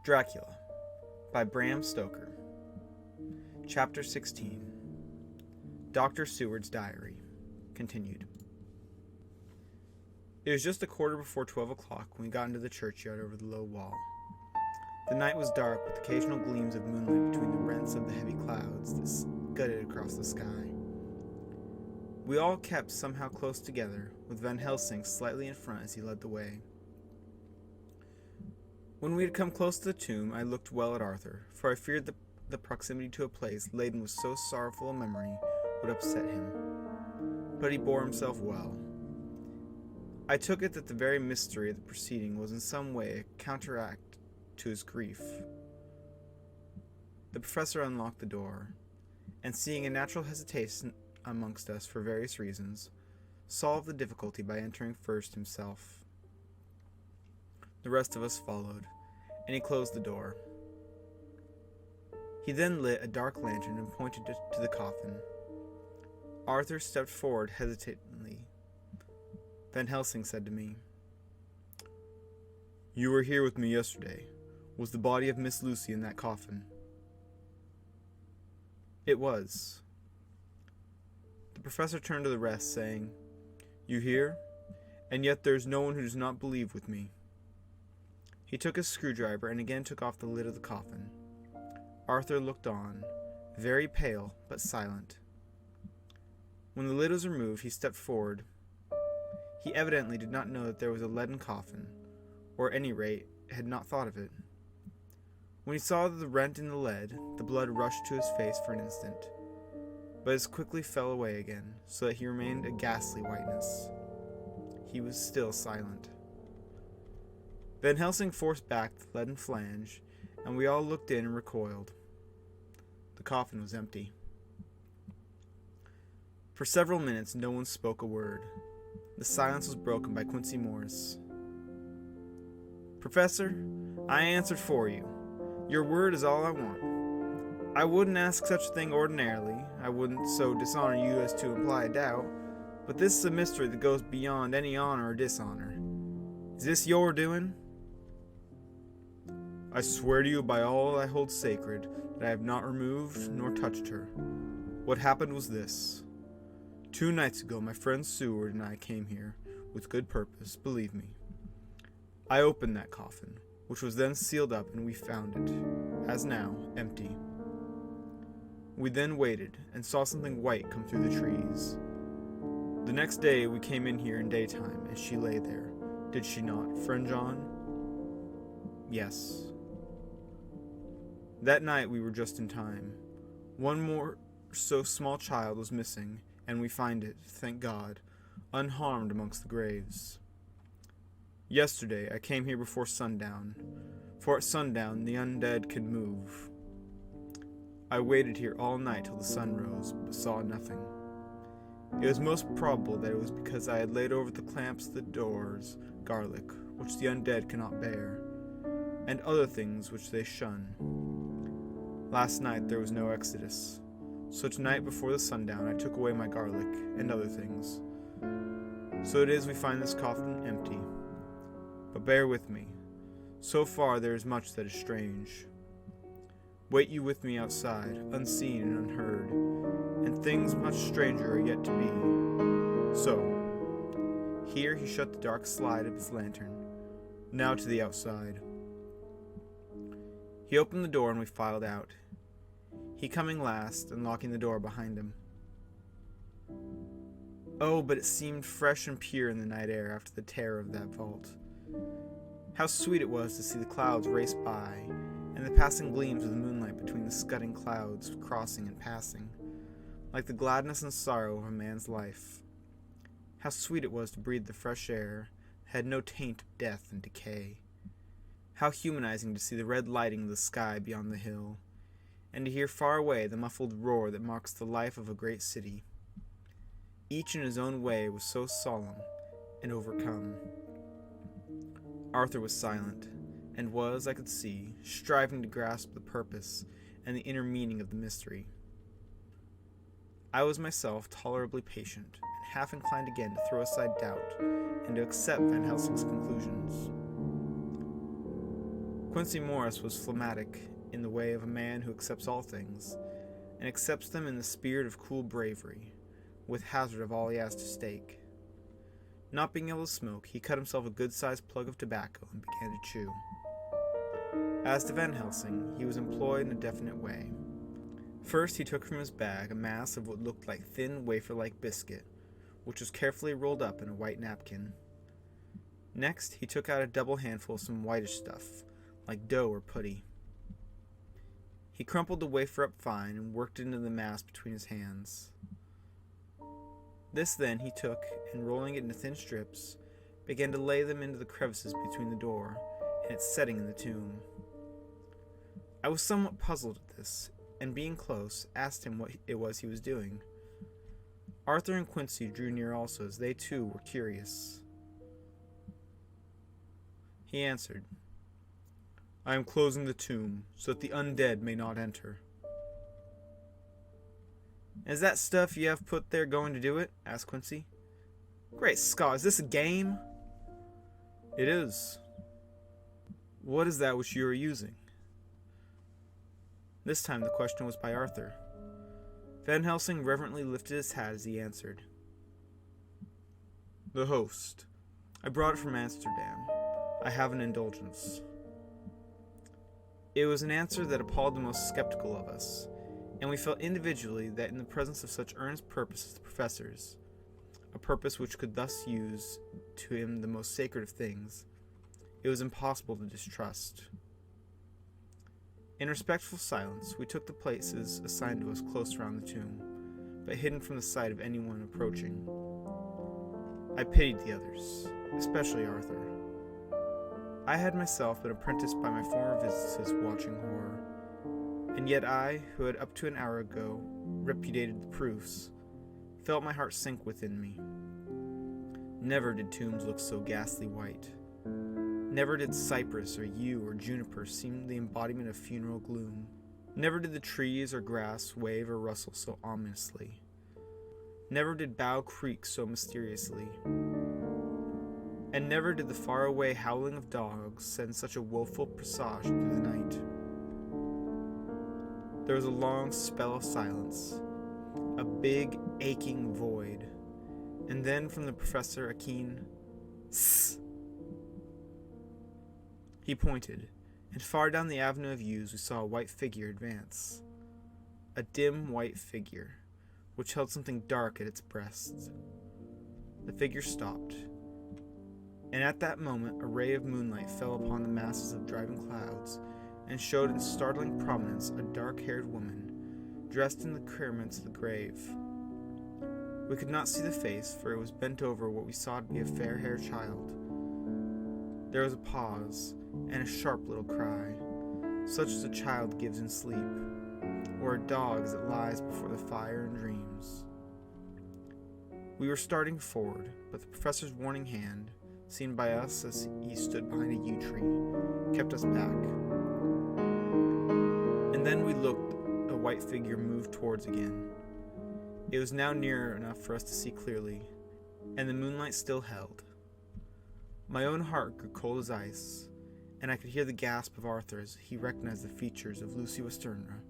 Dracula by Bram Stoker. Chapter 16. Dr. Seward's Diary. Continued. It was just a quarter before 12 o'clock when we got into the churchyard over the low wall. The night was dark, with occasional gleams of moonlight between the rents of the heavy clouds that scudded across the sky. We all kept somehow close together, with Van Helsing slightly in front as he led the way. When we had come close to the tomb, I looked well at Arthur, for I feared the proximity to a place laden with so sorrowful a memory would upset him. But he bore himself well. I took it that the very mystery of the proceeding was in some way a counteract to his grief. The professor unlocked the door, and seeing a natural hesitation amongst us for various reasons, solved the difficulty by entering first himself. The rest of us followed, and he closed the door. He then lit a dark lantern and pointed it to the coffin. Arthur stepped forward hesitatingly. Van Helsing said to me, "You were here with me yesterday. Was the body of Miss Lucy in that coffin?" It was. The professor turned to the rest, saying, "You hear? And yet there is no one who does not believe with me." He took his screwdriver and again took off the lid of the coffin. Arthur looked on, very pale but silent. When the lid was removed, he stepped forward. He evidently did not know that there was a leaden coffin, or at any rate, had not thought of it. When he saw the rent in the lead, the blood rushed to his face for an instant, but as quickly fell away again, so that he remained a ghastly whiteness. He was still silent. Van Helsing forced back the leaden flange, and we all looked in and recoiled. The coffin was empty. For several minutes no one spoke a word. The silence was broken by Quincy Morris. "Professor, I answered for you. Your word is all I want. I wouldn't ask such a thing ordinarily. I wouldn't so dishonor you as to imply a doubt. But this is a mystery that goes beyond any honor or dishonor. Is this your doing?" "I swear to you by all I hold sacred that I have not removed nor touched her. What happened was this. 2 nights ago my friend Seward and I came here, with good purpose, believe me. I opened that coffin, which was then sealed up, and we found it, as now, empty. We then waited, and saw something white come through the trees. The next day we came in here in daytime, and she lay there. Did she not, friend John?" "Yes." "That night we were just in time. One more so small child was missing, and we find it, thank God, unharmed amongst the graves. Yesterday I came here before sundown, for at sundown the undead can move. I waited here all night till the sun rose, but saw nothing. It was most probable that it was because I had laid over the clamps of the doors garlic, which the undead cannot bear, and other things which they shun. Last night there was no exodus, so tonight before the sundown I took away my garlic and other things. So it is we find this coffin empty. But bear with me. So far there is much that is strange. Wait you with me outside, unseen and unheard, and things much stranger are yet to be. So," here he shut the dark slide of his lantern, "now to the outside." He opened the door and we filed out, he coming last and locking the door behind him. Oh, but it seemed fresh and pure in the night air after the terror of that vault. How sweet it was to see the clouds race by, and the passing gleams of the moonlight between the scudding clouds crossing and passing, like the gladness and sorrow of a man's life. How sweet it was to breathe the fresh air that had no taint of death and decay. How humanizing to see the red lighting of the sky beyond the hill, and to hear far away the muffled roar that marks the life of a great city. Each in his own way was so solemn and overcome. Arthur was silent, and was, I could see, striving to grasp the purpose and the inner meaning of the mystery. I was myself tolerably patient, and half inclined again to throw aside doubt, and to accept Van Helsing's conclusions. Quincy Morris was phlegmatic in the way of a man who accepts all things, and accepts them in the spirit of cool bravery, with hazard of all he has to stake. Not being able to smoke, he cut himself a good-sized plug of tobacco and began to chew. As to Van Helsing, he was employed in a definite way. First, he took from his bag a mass of what looked like thin wafer-like biscuit, which was carefully rolled up in a white napkin. Next, he took out a double handful of some whitish stuff, like dough or putty. He crumpled the wafer up fine and worked it into the mass between his hands. This then he took, and rolling it into thin strips, began to lay them into the crevices between the door and its setting in the tomb. I was somewhat puzzled at this, and being close, asked him what it was he was doing. Arthur and Quincy drew near also, as they too were curious. He answered, "I am closing the tomb, so that the undead may not enter." "Is that stuff you have put there going to do it?" asked Quincy. "Great Scott, is this a game?" "It is." "What is that which you are using?" This time the question was by Arthur. Van Helsing reverently lifted his hat as he answered. "The host. I brought it from Amsterdam. I have an indulgence." It was an answer that appalled the most skeptical of us, and we felt individually that in the presence of such earnest purpose as the professor's, a purpose which could thus use to him the most sacred of things, it was impossible to distrust. In respectful silence, we took the places assigned to us close round the tomb, but hidden from the sight of anyone approaching. I pitied the others, especially Arthur. I had myself been apprenticed by my former visits watching horror, and yet I, who had up to an hour ago repudiated the proofs, felt my heart sink within me. Never did tombs look so ghastly white. Never did cypress or yew or juniper seem the embodiment of funeral gloom. Never did the trees or grass wave or rustle so ominously. Never did bough creak so mysteriously. And never did the faraway howling of dogs send such a woeful presage through the night. There was a long spell of silence, a big, aching void, and then from the professor a keen "Sss." He pointed, and far down the avenue of yews we saw a white figure advance. A dim white figure, which held something dark at its breast. The figure stopped, and at that moment a ray of moonlight fell upon the masses of driving clouds, and showed in startling prominence a dark-haired woman, dressed in the cerements of the grave. We could not see the face, for it was bent over what we saw to be a fair-haired child. There was a pause, and a sharp little cry, such as a child gives in sleep, or a dog as it lies before the fire and dreams. We were starting forward, but the professor's warning hand, seen by us as he stood behind a yew tree, kept us back. And then we looked, a white figure moved towards again. It was now near enough for us to see clearly, and the moonlight still held. My own heart grew cold as ice, and I could hear the gasp of Arthur as he recognized the features of Lucy Westernia.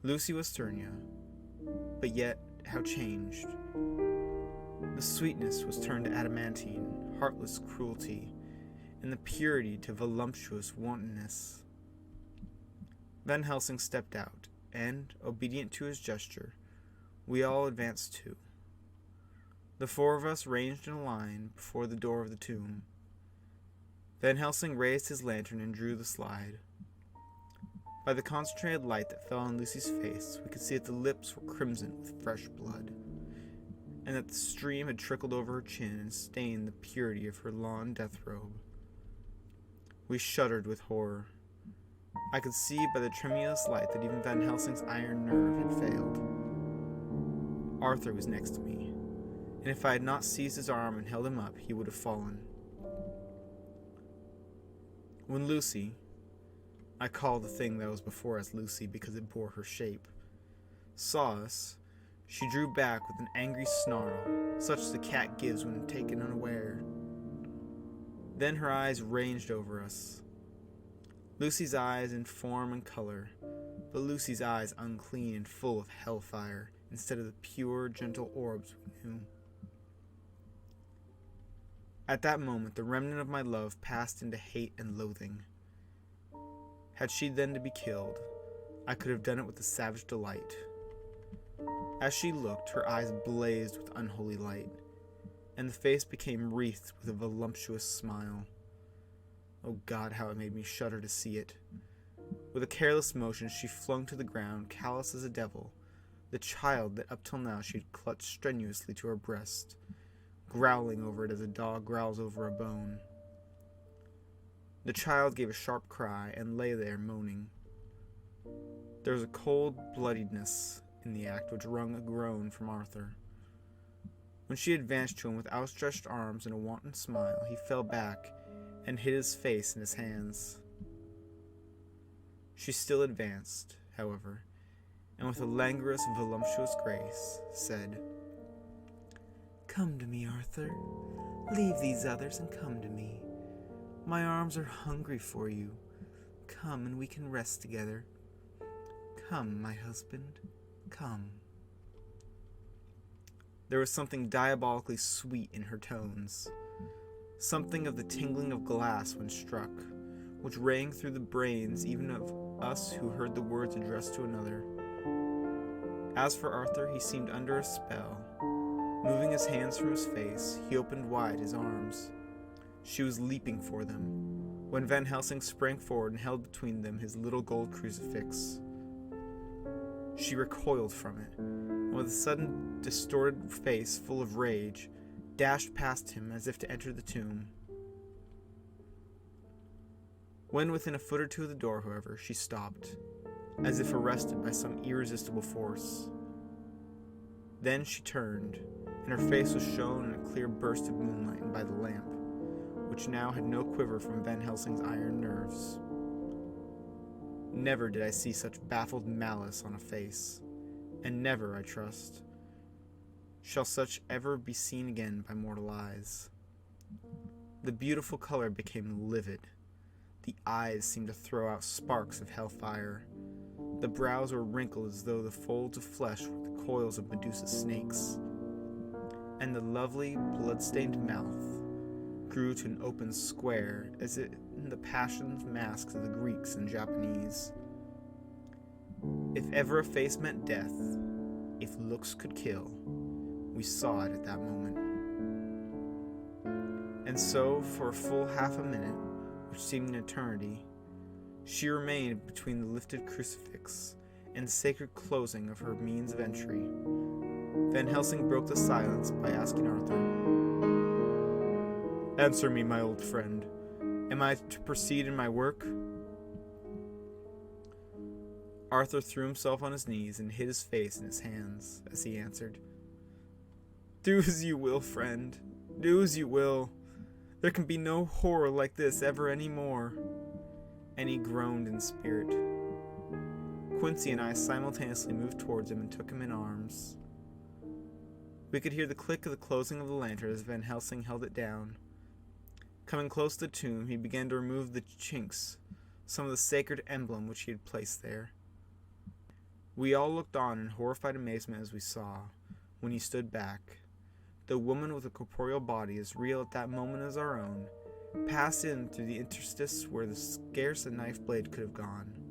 Lucy Westernia, but yet how changed. The sweetness was turned to adamantine, heartless cruelty, and the purity to voluptuous wantonness. Van Helsing stepped out, and, obedient to his gesture, we all advanced too. The four of us ranged in a line before the door of the tomb. Van Helsing raised his lantern and drew the slide. By the concentrated light that fell on Lucy's face, we could see that the lips were crimson with fresh blood, and that the stream had trickled over her chin and stained the purity of her lawn death robe. We shuddered with horror. I could see by the tremulous light that even Van Helsing's iron nerve had failed. Arthur was next to me, and if I had not seized his arm and held him up, he would have fallen. When Lucy, I call the thing that was before us Lucy because it bore her shape, saw us, she drew back with an angry snarl, such as a cat gives when taken unaware. Then her eyes ranged over us. Lucy's eyes in form and color, but Lucy's eyes unclean and full of hellfire, instead of the pure, gentle orbs we knew. At that moment, the remnant of my love passed into hate and loathing. Had she then to be killed, I could have done it with a savage delight. As she looked, her eyes blazed with unholy light, and the face became wreathed with a voluptuous smile. Oh God, how it made me shudder to see it. With a careless motion, she flung to the ground, callous as a devil, the child that up till now she had clutched strenuously to her breast, growling over it as a dog growls over a bone. The child gave a sharp cry and lay there moaning. There was a cold bloodiness in the act which wrung a groan from Arthur. When she advanced to him with outstretched arms and a wanton smile, he fell back and hid his face in his hands. She still advanced, however, and with a languorous, voluptuous grace, said, "Come to me, Arthur. Leave these others and come to me. My arms are hungry for you. Come and we can rest together. Come, my husband, come." There was something diabolically sweet in her tones, something of the tingling of glass when struck, which rang through the brains even of us who heard the words addressed to another. As for Arthur, he seemed under a spell. Moving his hands from his face, he opened wide his arms. She was leaping for them, when Van Helsing sprang forward and held between them his little gold crucifix. She recoiled from it, and with a sudden distorted face full of rage, dashed past him as if to enter the tomb. When within a foot or two of the door, however, she stopped, as if arrested by some irresistible force. Then she turned, and her face was shown in a clear burst of moonlight and by the lamp, which now had no quiver from Van Helsing's iron nerves. Never did I see such baffled malice on a face, and never, I trust, shall such ever be seen again by mortal eyes. The beautiful color became livid. The eyes seemed to throw out sparks of hellfire. The brows were wrinkled as though the folds of flesh were the coils of Medusa's snakes, and the lovely, blood-stained mouth grew to an open square, as in the passioned masks of the Greeks and Japanese. If ever a face meant death, if looks could kill, we saw it at that moment. And so, for a full half a minute, which seemed an eternity, she remained between the lifted crucifix and the sacred closing of her means of entry. Van Helsing broke the silence by asking Arthur, "Answer me, my old friend. Am I to proceed in my work?" Arthur threw himself on his knees and hid his face in his hands as he answered, "Do as you will, friend. Do as you will. There can be no horror like this ever any more." And he groaned in spirit. Quincy and I simultaneously moved towards him and took him in arms. We could hear the click of the closing of the lantern as Van Helsing held it down. Coming close to the tomb, he began to remove the chinks, some of the sacred emblem which he had placed there. We all looked on in horrified amazement as we saw, when he stood back, the woman with a corporeal body as real at that moment as our own, pass in through the interstice where scarce a knife blade could have gone.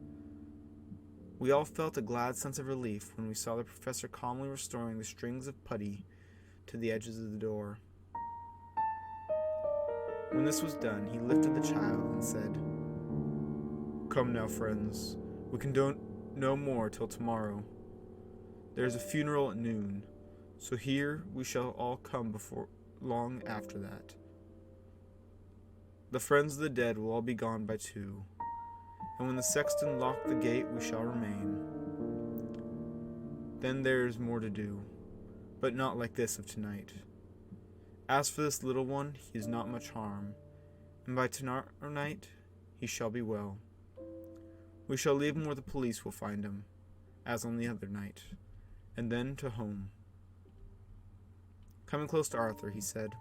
We all felt a glad sense of relief when we saw the professor calmly restoring the strings of putty to the edges of the door. When this was done, he lifted the child and said, "Come now, friends, we can do no more till tomorrow. There is a funeral at noon, so here we shall all come before long after that. The friends of the dead will all be gone by 2, and when the sexton lock the gate we shall remain. Then there is more to do, but not like this of tonight. As for this little one, he is not much harm, and by tomorrow night he shall be well. We shall leave him where the police will find him, as on the other night, and then to home." Coming close to Arthur, he said,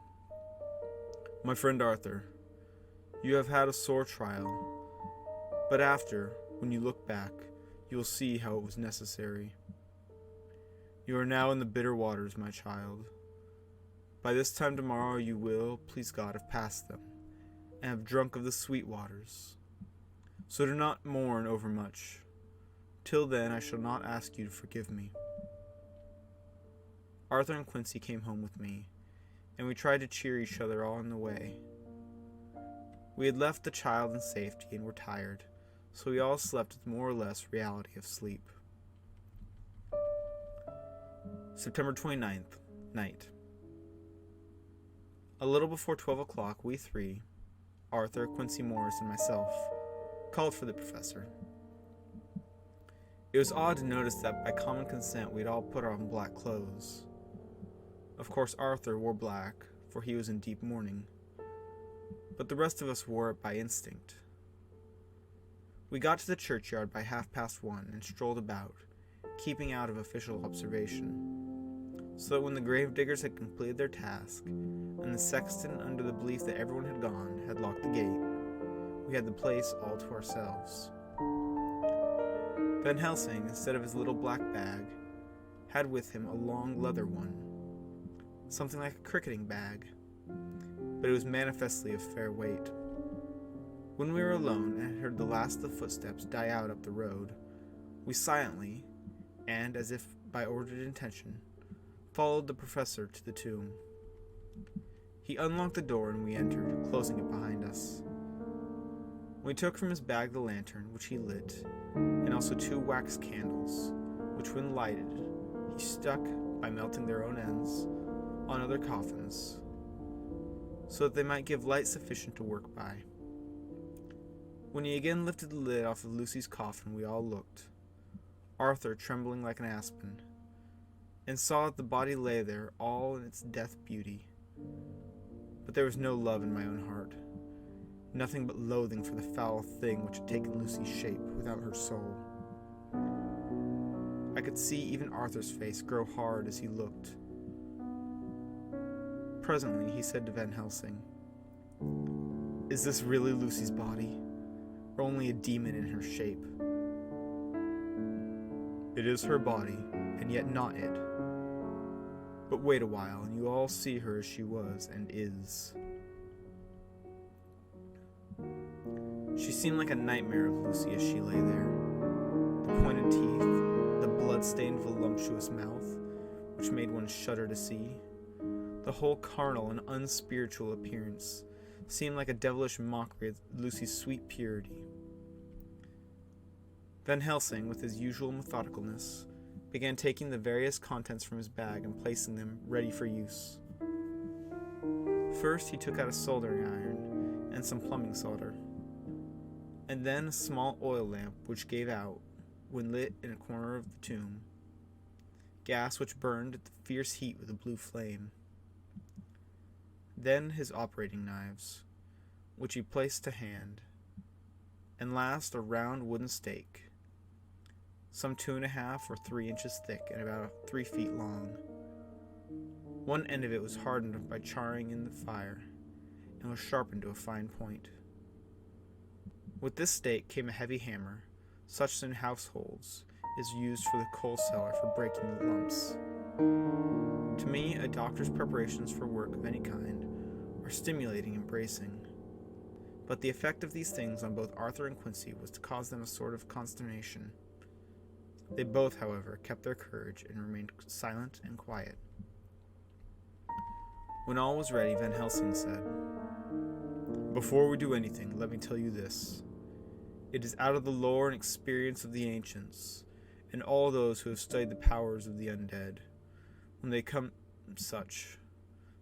"My friend Arthur, you have had a sore trial, But after, when you look back, you will see how it was necessary. You are now in the bitter waters, my child. By this time tomorrow you will, please God, have passed them, and have drunk of the sweet waters. So do not mourn overmuch. Till then I shall not ask you to forgive me. Arthur and Quincy came home with me, and we tried to cheer each other all on the way. We had left the child in safety and were tired, so we all slept with more or less reality of sleep. September 29th, night. A little before 12 o'clock, we three, Arthur, Quincy Morris, and myself, called for the professor. It was odd to notice that by common consent we'd all put on black clothes. Of course Arthur wore black, for he was in deep mourning, but the rest of us wore it by instinct. We got to the churchyard by 1:30 and strolled about, keeping out of official observation, so that when the gravediggers had completed their task, and the sexton, under the belief that everyone had gone, had locked the gate, we had the place all to ourselves. Van Helsing, instead of his little black bag, had with him a long leather one, something like a cricketing bag, but it was manifestly of fair weight. When we were alone and had heard the last of the footsteps die out up the road, we silently, and as if by ordered intention, followed the professor to the tomb. He unlocked the door and we entered, closing it behind us. We took from his bag the lantern, which he lit, and also 2 wax candles, which when lighted, he stuck, by melting their own ends, on other coffins, so that they might give light sufficient to work by. When he again lifted the lid off of Lucy's coffin, we all looked, Arthur trembling like an aspen, and saw that the body lay there all in its death beauty. But there was no love in my own heart, nothing but loathing for the foul thing which had taken Lucy's shape without her soul. I could see even Arthur's face grow hard as he looked. Presently he said to Van Helsing, "Is this really Lucy's body, or only a demon in her shape?" "It is her body, and yet not it. But wait a while, and you all see her as she was and is." She seemed like a nightmare of Lucy as she lay there. The pointed teeth, the blood-stained voluptuous mouth, which made one shudder to see, the whole carnal and unspiritual appearance seemed like a devilish mockery of Lucy's sweet purity. Van Helsing, with his usual methodicalness, began taking the various contents from his bag and placing them ready for use. First he took out a soldering iron and some plumbing solder, and then a small oil lamp which gave out, when lit in a corner of the tomb, gas which burned at the fierce heat with a blue flame. Then his operating knives, which he placed to hand, and last a round wooden stake, some 2.5 or 3 inches thick and about 3 feet long. One end of it was hardened by charring in the fire, and was sharpened to a fine point. With this stake came a heavy hammer, such as in households is used for the coal cellar for breaking the lumps. To me, a doctor's preparations for work of any kind are stimulating and bracing, but the effect of these things on both Arthur and Quincy was to cause them a sort of consternation. They both, however, kept their courage and remained silent and quiet. When all was ready, Van Helsing said, "Before we do anything, let me tell you this. It is out of the lore and experience of the ancients, and all those who have studied the powers of the undead, when they come such,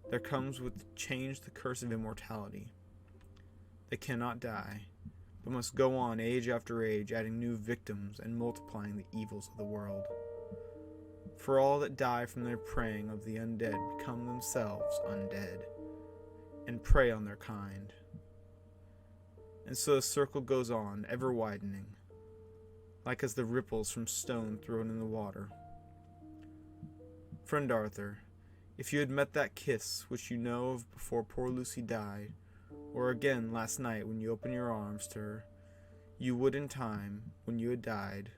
there comes with change the curse of immortality. They cannot die, but must go on age after age, adding new victims and multiplying the evils of the world. For all that die from their preying of the undead become themselves undead, and prey on their kind. And so the circle goes on, ever widening, like as the ripples from stone thrown in the water. Friend Arthur, if you had met that kiss which you know of before poor Lucy died, or again last night when you opened your arms to her, You would in time, when you had died,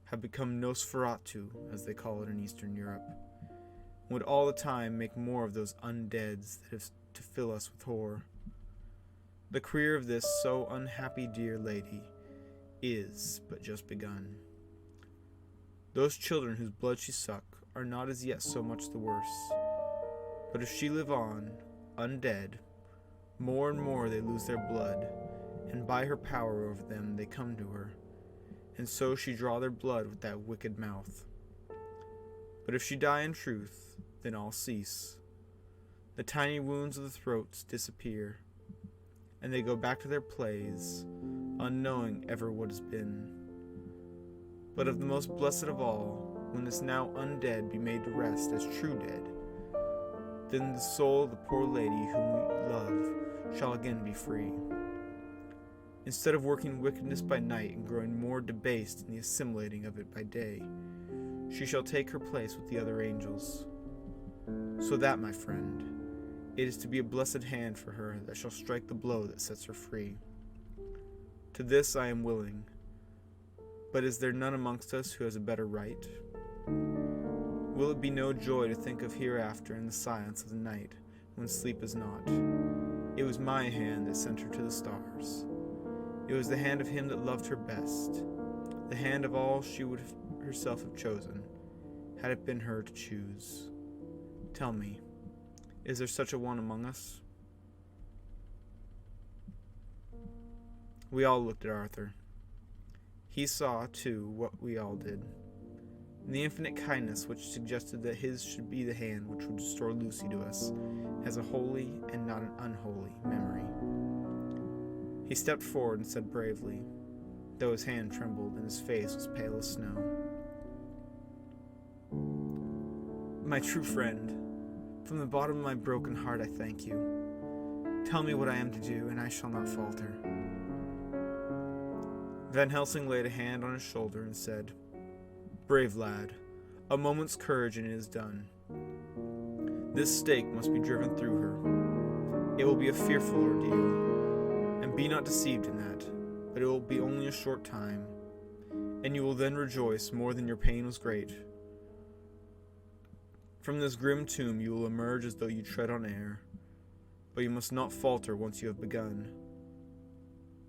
have become Nosferatu, as they call it in Eastern Europe, and would all the time make more of those undeads that have to fill us with horror. The career of this so unhappy dear lady is but just begun. Those children whose blood she sucked are not as yet so much the worse, but if she live on, undead, more and more they lose their blood, and by her power over them they come to her, and so she draw their blood with that wicked mouth. But if she die in truth, then all cease. The tiny wounds of the throats disappear, and they go back to their plays, unknowing ever what has been. But of the most blessed of all, when this now undead be made to rest as true dead, then the soul of the poor lady whom we love shall again be free. Instead of working wickedness by night and growing more debased in the assimilating of it by day, she shall take her place with the other angels. So that, my friend, it is to be a blessed hand for her that shall strike the blow that sets her free. To this I am willing, but is there none amongst us who has a better right? Will it be no joy to think of hereafter in the silence of the night, when sleep is not? It was my hand that sent her to the stars. It was the hand of him that loved her best, the hand of all she would herself have chosen, had it been her to choose. Tell me, is there such a one among us? We all looked at Arthur. He saw, too, what we all did, the infinite kindness which suggested that his should be the hand which would restore Lucy to us as a holy and not an unholy memory. He stepped forward and said bravely, though his hand trembled and his face was pale as snow, "My true friend, from the bottom of my broken heart I thank you. Tell me what I am to do, and I shall not falter." Van Helsing laid a hand on his shoulder and said, "Brave lad, a moment's courage and it is done. This stake must be driven through her. It will be a fearful ordeal, and be not deceived in that, but it will be only a short time, and you will then rejoice more than your pain was great. From this grim tomb you will emerge as though you tread on air, but you must not falter once you have begun.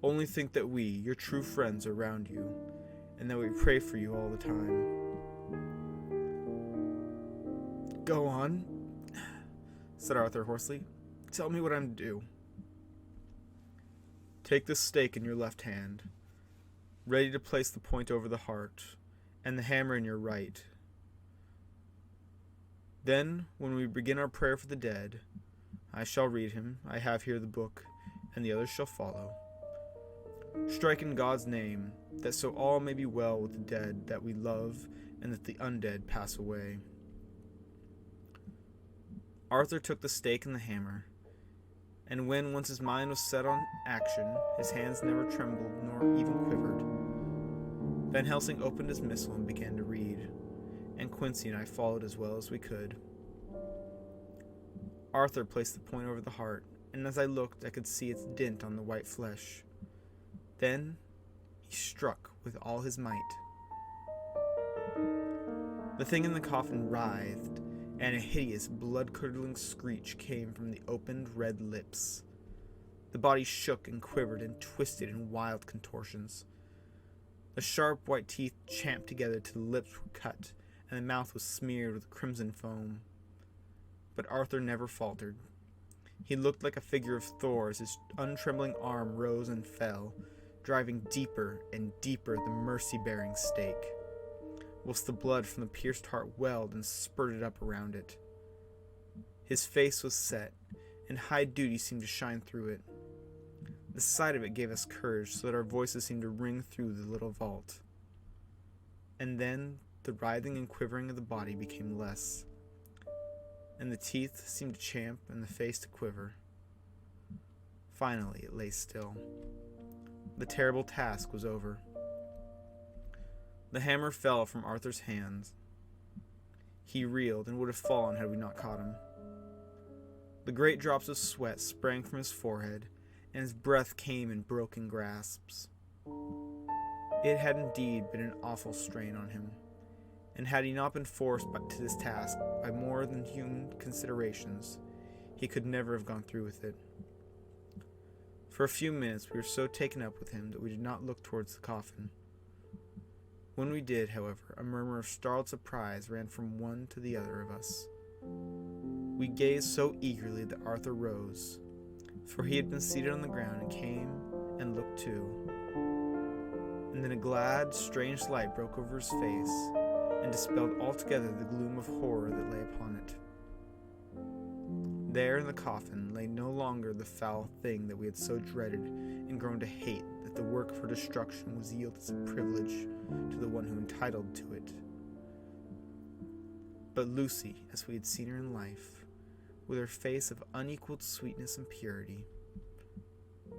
Only think that we, your true friends, are round you, and that we pray for you all the time." "Go on," said Arthur hoarsely. "Tell me what I'm to do." "Take this stake in your left hand, ready to place the point over the heart, and the hammer in your right. Then, when we begin our prayer for the dead, I shall read him, I have here the book, and the others shall follow. Strike in God's name, that so all may be well with the dead that we love, and that the undead pass away." Arthur took the stake and the hammer, and when once his mind was set on action, his hands never trembled nor even quivered. Van Helsing opened his missal and began to read, and Quincy and I followed as well as we could. Arthur placed the point over the heart, and as I looked I could see its dint on the white flesh. Then he struck with all his might. The thing in the coffin writhed, and a hideous, blood-curdling screech came from the opened red lips. The body shook and quivered and twisted in wild contortions. The sharp white teeth champed together till the lips were cut, and the mouth was smeared with crimson foam. But Arthur never faltered. He looked like a figure of Thor as his untrembling arm rose and fell, driving deeper and deeper the mercy-bearing stake, whilst the blood from the pierced heart welled and spurted up around it. His face was set, and high duty seemed to shine through it. The sight of it gave us courage, so that our voices seemed to ring through the little vault. And then the writhing and quivering of the body became less, and the teeth seemed to champ and the face to quiver. Finally it lay still. The terrible task was over. The hammer fell from Arthur's hands. He reeled and would have fallen had we not caught him. The great drops of sweat sprang from his forehead, and his breath came in broken grasps. It had indeed been an awful strain on him, and had he not been forced to this task by more than human considerations, he could never have gone through with it. For a few minutes we were so taken up with him that we did not look towards the coffin. When we did, however, a murmur of startled surprise ran from one to the other of us. We gazed so eagerly that Arthur rose, for he had been seated on the ground and came and looked too. And then a glad, strange light broke over his face and dispelled altogether the gloom of horror that lay upon it. There in the coffin lay no longer the foul thing that we had so dreaded and grown to hate that the work of her destruction was yielded as a privilege to the one who entitled to it. But Lucy, as we had seen her in life, with her face of unequaled sweetness and purity.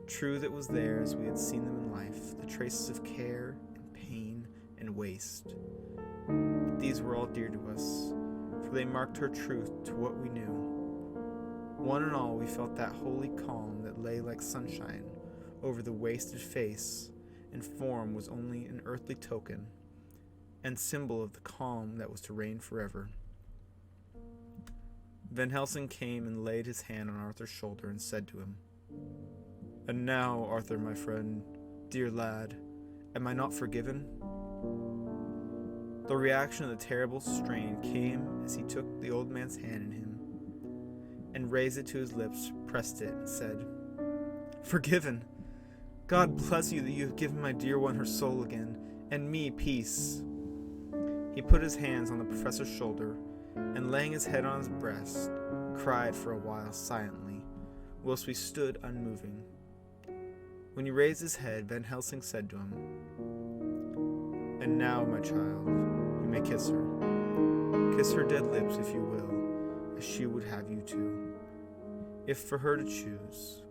True that was there as we had seen them in life, the traces of care and pain and waste. But these were all dear to us, for they marked her truth to what we knew. One and all we felt that holy calm that lay like sunshine over the wasted face and form was only an earthly token and symbol of the calm that was to reign forever. Van Helsing came and laid his hand on Arthur's shoulder and said to him, "And now, Arthur, my friend, dear lad, am I not forgiven?" The reaction of the terrible strain came as he took the old man's hand in him and raised it to his lips, pressed it, and said, "Forgiven! God bless you that you have given my dear one her soul again, and me peace." He put his hands on the professor's shoulder, and laying his head on his breast, cried for a while silently, whilst we stood unmoving. When he raised his head, Van Helsing said to him, "And now, my child, you may kiss her. Kiss her dead lips, if you will, as she would have you to, if for her to choose.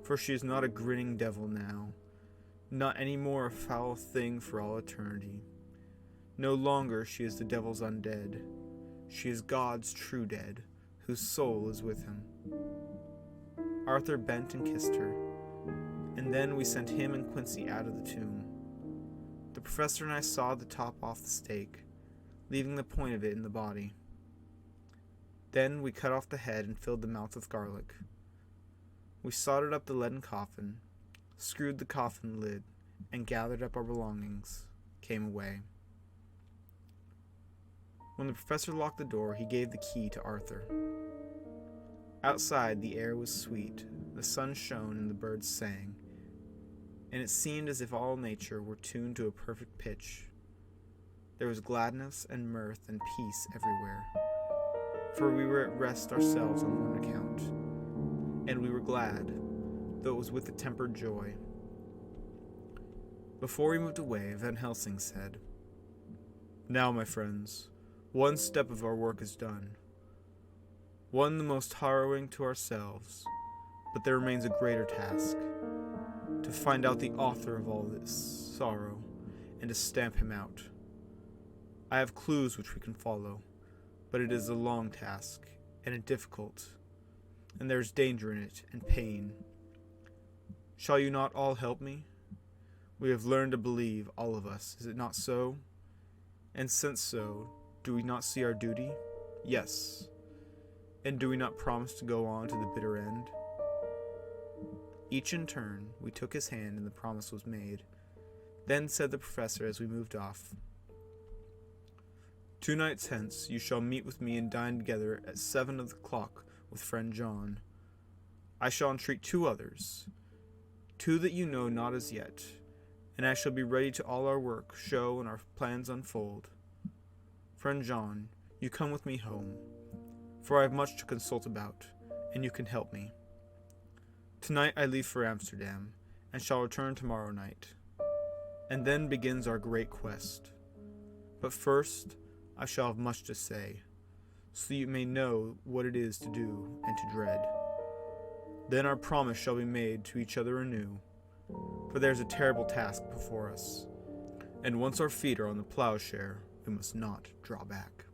For she is not a grinning devil now, not any more a foul thing for all eternity. No longer she is the devil's undead. She is God's true dead, whose soul is with him." Arthur bent and kissed her, and then we sent him and Quincy out of the tomb. The professor and I sawed the top off the stake, leaving the point of it in the body. Then we cut off the head and filled the mouth with garlic. We soldered up the leaden coffin, screwed the coffin lid, and gathered up our belongings, came away. When the professor locked the door, he gave the key to Arthur. Outside, the air was sweet, the sun shone and the birds sang, and it seemed as if all nature were tuned to a perfect pitch. There was gladness and mirth and peace everywhere, for we were at rest ourselves on one account, and we were glad, though it was with a tempered joy. Before we moved away, Van Helsing said, "Now, my friends, one step of our work is done, one the most harrowing to ourselves, but there remains a greater task, to find out the author of all this sorrow and to stamp him out. I have clues which we can follow, but it is a long task and a difficult, and there is danger in it and pain. Shall you not all help me? We have learned to believe, all of us, is it not so? And since so, do we not see our duty? Yes. And do we not promise to go on to the bitter end?" Each in turn, we took his hand and the promise was made. Then said the professor as we moved off, "2 nights hence you shall meet with me and dine together at 7 o'clock with friend John. I shall entreat 2 others, 2 that you know not as yet, and I shall be ready to all our work show and our plans unfold. Friend John, you come with me home, for I have much to consult about, and you can help me. Tonight I leave for Amsterdam, and shall return tomorrow night. And then begins our great quest. But first, I shall have much to say, so that you may know what it is to do and to dread. Then our promise shall be made to each other anew, for there is a terrible task before us, and once our feet are on the plowshare, we must not draw back."